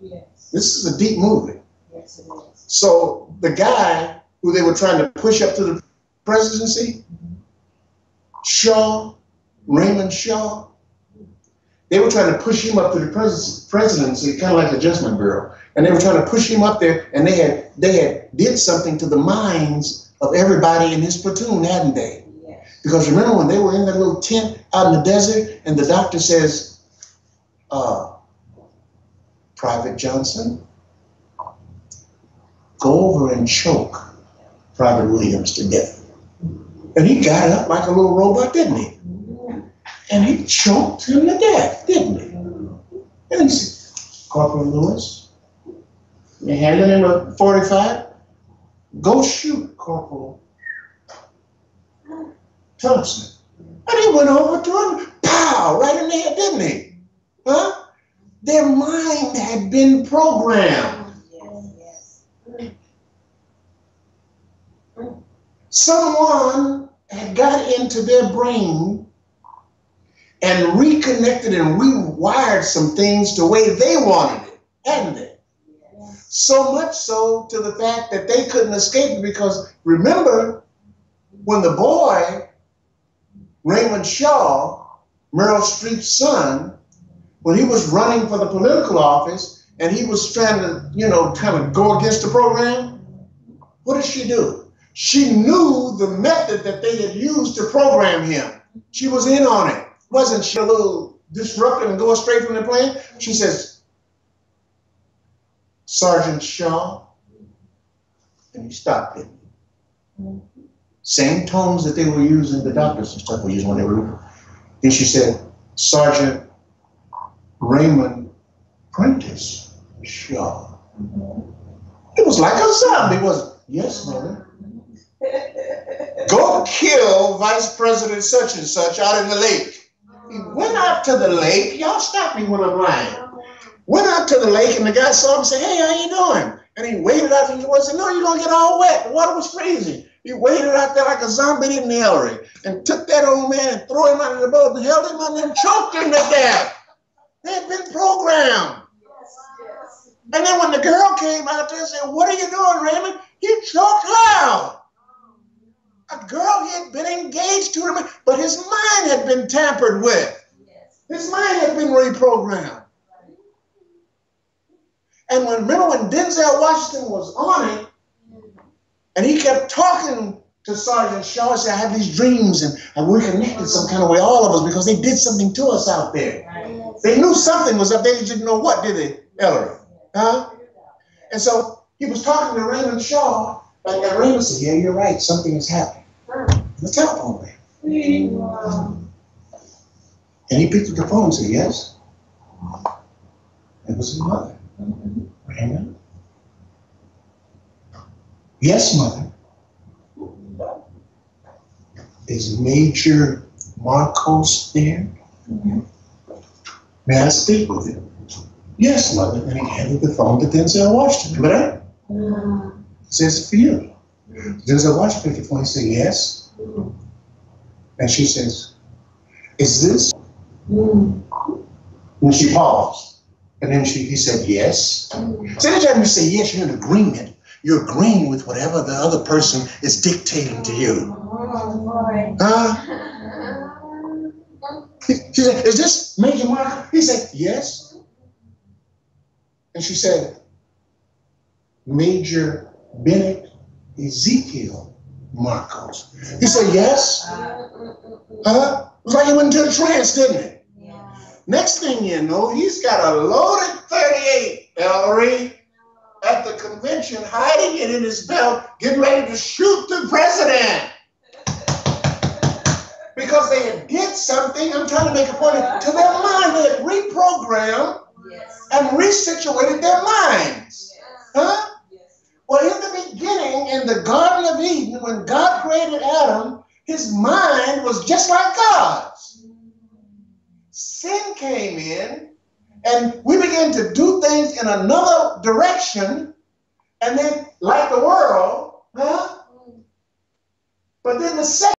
Yes. This is a deep movie. Yes, it is. So the guy who they were trying to push up to the presidency, Raymond Shaw, they were trying to push him up to the presidency, kind of like Adjustment Bureau. And they were trying to push him up there, and they had did something to the minds of everybody in his platoon, hadn't they? Yes. Because remember when they were in that little tent out in the desert, and the doctor says, Private Johnson, go over and choke Private Williams to death. And he got up like a little robot, didn't he? And he choked him to death, didn't he? And he said, Corporal Lewis, you handed him a 45? Go shoot Corporal Thompson. And he went over to him, pow, right in the head, didn't he? Huh? Their mind had been programmed. Yes. Someone had got into their brain and reconnected and rewired some things the way they wanted it, hadn't they? Yes. So much so to the fact that they couldn't escape it, because remember when the boy, Raymond Shaw, Meryl Streep's son, when he was running for the political office and he was trying to, kind of go against the program, what did she do? She knew the method that they had used to program him. She was in on it. Wasn't she a little disruptive and going straight from the plan? She says, Sergeant Shaw, and he stopped it. Same tones that they were using, the doctors and stuff were using when they were. Then she said, Sergeant Raymond Prentice Shaw. It was like a zombie, wasn't it? Yes, mother. Go kill Vice President such and such out in the lake. He went out to the lake. Y'all stop me when I'm lying. Went out to the lake, and the guy saw him and said, hey, how you doing? And he waited out there and said, no, you're going to get all wet. The water was freezing. He waited out there like a zombie in the Ellery and took that old man and threw him out of the boat and held him under and choked him to death. They had been programmed. Yes. And then when the girl came out there and said, what are you doing, Raymond? He choked her out. A girl he had been engaged to, but his mind had been tampered with. His mind had been reprogrammed. And remember when Denzel Washington was on it, and he kept talking to Sergeant Shaw and said, I have these dreams, and we're connected some kind of way, all of us, because they did something to us out there. They knew something was up there, they didn't know what, did they, Ellery? Huh? And so he was talking to Raymond Shaw, and Raymond said, yeah, you're right, something is happening. The telephone rang. And he picked up the phone and said, yes. It was his mother. Raymond? Yes, mother. Is Major Marcos there? May I speak with him? Yes, mother. And he handed the phone to Denzel Washington. But says it for you. Denzel Washington picked the phone and said, yes. And she says, is this? And she paused. And then he said, yes. So anytime you say yes, you're in agreement. You're agreeing with whatever the other person is dictating to you. She said, is this Major Marcos? He said, yes. And she said, Major Bennett Ezekiel Marcos. He said, yes. It was like he went into a trance, didn't it? Yeah. Next thing you know, he's got a loaded 38, Ellery, at the convention, hiding it in his belt, getting ready to shoot the president. Because they had did something, I'm trying to make a point, to their mind. They had reprogrammed and resituated their minds. Huh? Well, in the beginning, in the Garden of Eden, when God created Adam, his mind was just like God's. Sin came in, and we began to do things in another direction, and then, like the world, huh? But then the second